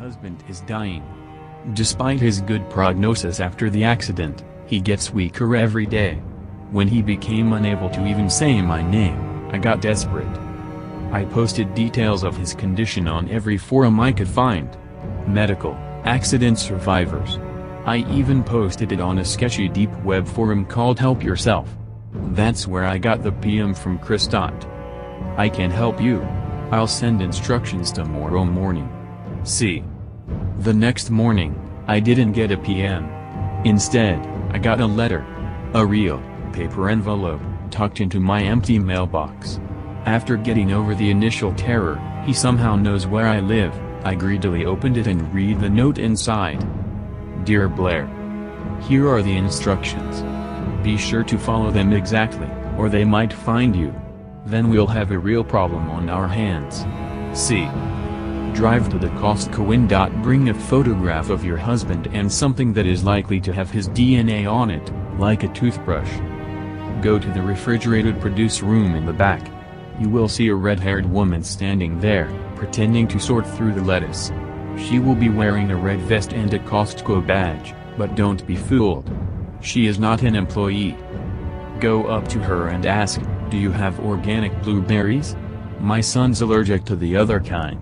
husband is dying. Despite his good prognosis after the accident, he gets weaker every day. When he became unable to even say my name, I got desperate. I posted details of his condition on every forum I could find. Medical, accident survivors. I even posted it on a sketchy deep web forum called Help Yourself. That's where I got the PM from Chris. I can help you. I'll send instructions tomorrow morning. See. The next morning, I didn't get a PM. Instead, I got a letter. A real, paper envelope, tucked into my empty mailbox. After getting over the initial terror, he somehow knows where I live. I greedily opened it and read the note inside. Dear Blair. Here are the instructions. Be sure to follow them exactly, or they might find you. Then we'll have a real problem on our hands. See. Drive to the COSTCO and bring a photograph of your husband and something that is likely to have his DNA on it, like a toothbrush. Go to the refrigerated produce room in the back. You will see a red-haired woman standing there, pretending to sort through the lettuce. She will be wearing a red vest and a COSTCO badge, but don't be fooled. She is not an employee. Go up to her and ask, "Do you have organic blueberries? My son's allergic to the other kind."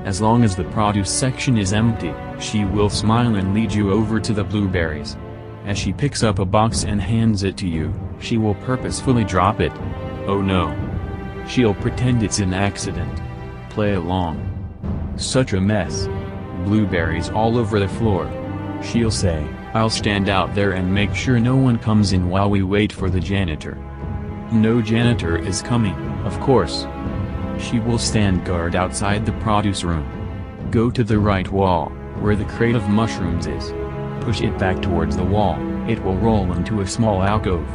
As long as the produce section is empty, she will smile and lead you over to the blueberries. As she picks up a box and hands it to you, she will purposefully drop it. Oh no. She'll pretend it's an accident. Play along. Such a mess. Blueberries all over the floor. She'll say, "I'll stand out there and make sure no one comes in while we wait for the janitor." No janitor is coming, of course. She will stand guard outside the produce room. Go to the right wall, where the crate of mushrooms is. Push it back towards the wall, it will roll into a small alcove.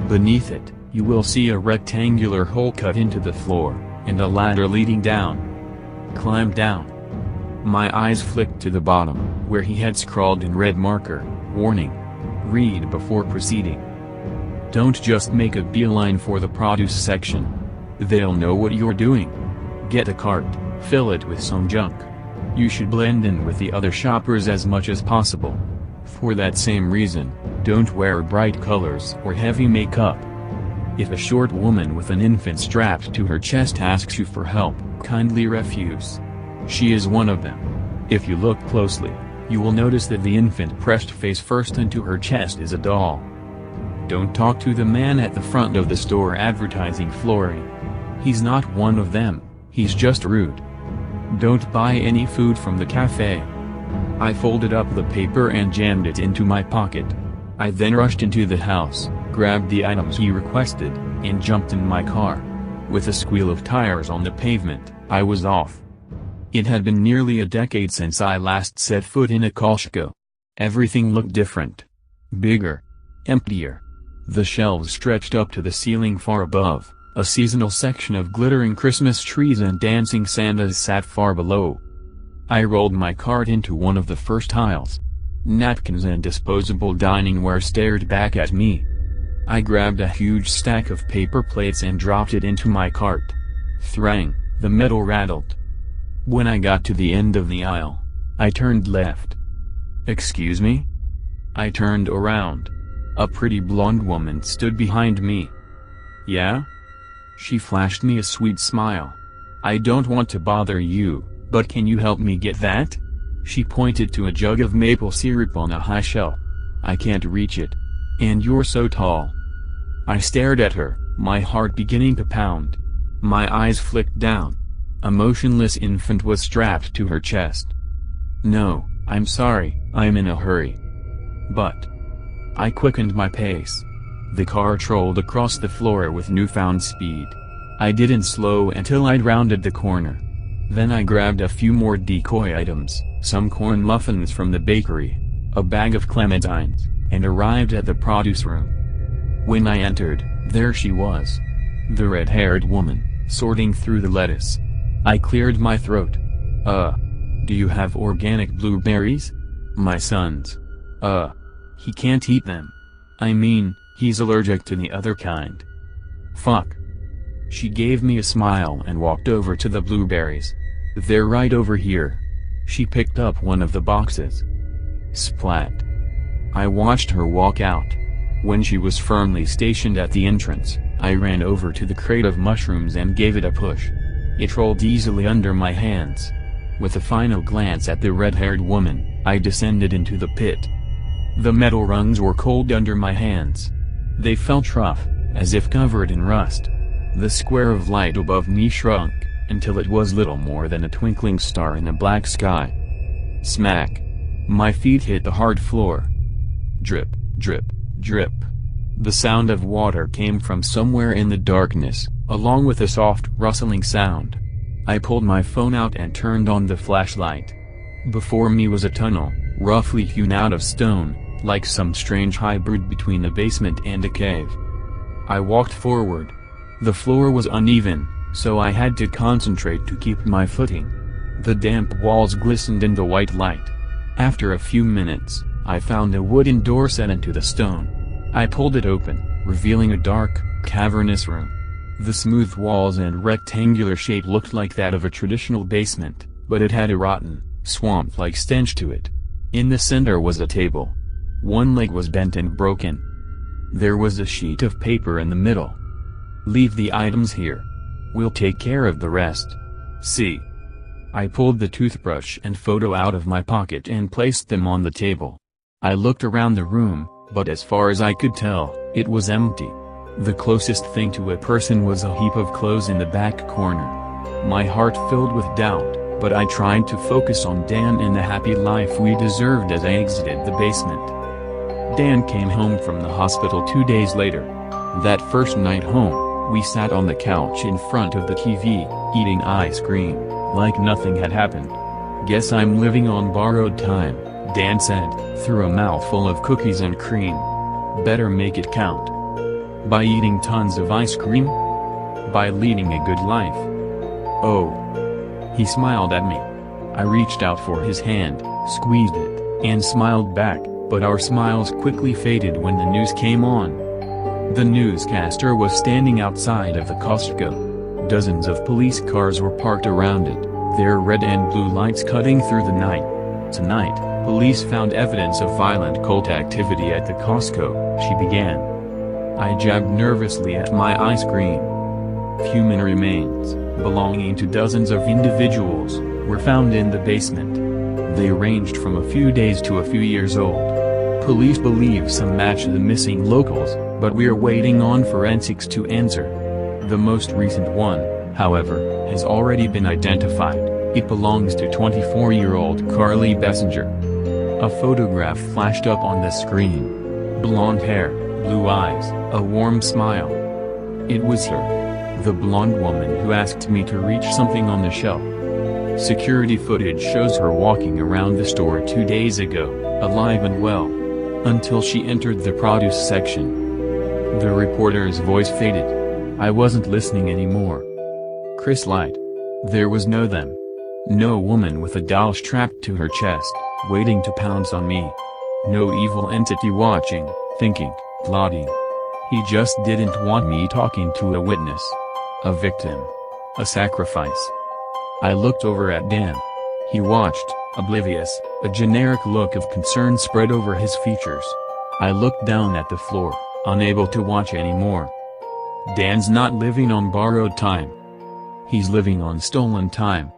Beneath it, you will see a rectangular hole cut into the floor, and a ladder leading down. Climb down. My eyes flicked to the bottom, where he had scrawled in red marker, "Warning. Read before proceeding." Don't just make a beeline for the produce section. They'll know what you're doing. Get a cart, fill it with some junk. You should blend in with the other shoppers as much as possible. For that same reason, don't wear bright colors or heavy makeup. If a short woman with an infant strapped to her chest asks you for help, kindly refuse. She is one of them. If you look closely, you will notice that the infant pressed face first into her chest is a doll. Don't talk to the man at the front of the store advertising flooring. He's not one of them, he's just rude. Don't buy any food from the cafe. I folded up the paper and jammed it into my pocket. I then rushed into the house, grabbed the items he requested, and jumped in my car. With a squeal of tires on the pavement, I was off. It had been nearly a decade since I last set foot in a COSTCO. Everything looked different. Bigger. Emptier. The shelves stretched up to the ceiling far above. A seasonal section of glittering Christmas trees and dancing Santas sat far below. I rolled my cart into one of the first aisles. Napkins and disposable diningware stared back at me. I grabbed a huge stack of paper plates and dropped it into my cart. Thrang, the metal rattled. When I got to the end of the aisle, I turned left. "Excuse me?" I turned around. A pretty blonde woman stood behind me. "Yeah?" She flashed me a sweet smile. "I don't want to bother you, but can you help me get that?" She pointed to a jug of maple syrup on a high shelf. "I can't reach it. And you're so tall." I stared at her, my heart beginning to pound. My eyes flicked down. A motionless infant was strapped to her chest. "No, I'm sorry, I'm in a hurry." But I quickened my pace. The car trolled across the floor with newfound speed. I didn't slow until I'd rounded the corner. Then I grabbed a few more decoy items, some corn muffins from the bakery, a bag of clementines, and arrived at the produce room. When I entered, there she was. The red-haired woman, sorting through the lettuce. I cleared my throat. Do you have organic blueberries? My son's. He can't eat them. I mean, he's allergic to the other kind. Fuck. She gave me a smile and walked over to the blueberries. They're right over here. She picked up one of the boxes. Splat. I watched her walk out. When she was firmly stationed at the entrance, I ran over to the crate of mushrooms and gave it a push. It rolled easily under my hands. With a final glance at the red-haired woman, I descended into the pit. The metal rungs were cold under my hands. They felt rough, as if covered in rust. The square of light above me shrunk, until it was little more than a twinkling star in a black sky. Smack! My feet hit the hard floor. Drip, drip, drip. The sound of water came from somewhere in the darkness, along with a soft rustling sound. I pulled my phone out and turned on the flashlight. Before me was a tunnel, roughly hewn out of stone, like some strange hybrid between a basement and a cave. I walked forward. The floor was uneven, so I had to concentrate to keep my footing. The damp walls glistened in the white light. After a few minutes, I found a wooden door set into the stone. I pulled it open, revealing a dark, cavernous room. The smooth walls and rectangular shape looked like that of a traditional basement, but it had a rotten, swamp-like stench to it. In the center was a table. One leg was bent and broken. There was a sheet of paper in the middle. "Leave the items here. We'll take care of the rest. See." I pulled the toothbrush and photo out of my pocket and placed them on the table. I looked around the room, but as far as I could tell, it was empty. The closest thing to a person was a heap of clothes in the back corner. My heart filled with doubt, but I tried to focus on Dan and the happy life we deserved as I exited the basement. Dan came home from the hospital 2 days later. That first night home, we sat on the couch in front of the TV, eating ice cream, like nothing had happened. "Guess I'm living on borrowed time," Dan said, through a mouthful of cookies and cream. "Better make it count." By eating tons of ice cream? By leading a good life? Oh. He smiled at me. I reached out for his hand, squeezed it, and smiled back, but our smiles quickly faded when the news came on. The newscaster was standing outside of the COSTCO. Dozens of police cars were parked around it, their red and blue lights cutting through the night. "Tonight, police found evidence of violent cult activity at the COSTCO," she began. I jabbed nervously at my ice cream. Human remains, belonging to dozens of individuals, were found in the basement. They ranged from a few days to a few years old. Police believe some match the missing locals, but we're waiting on forensics to answer. The most recent one, however, has already been identified. It belongs to 24-year-old Carly Bessinger. A photograph flashed up on the screen. Blonde hair, blue eyes, a warm smile. It was her. The blonde woman who asked me to reach something on the shelf. Security footage shows her walking around the store 2 days ago, alive and well. Until she entered the produce section. The reporter's voice faded. I wasn't listening anymore. Chris lied. There was no them. No woman with a doll strapped to her chest, waiting to pounce on me. No evil entity watching, thinking, plotting. He just didn't want me talking to a witness. A victim. A sacrifice. I looked over at Dan. He watched, oblivious, a generic look of concern spread over his features. I looked down at the floor, unable to watch anymore. Dan's not living on borrowed time. He's living on stolen time.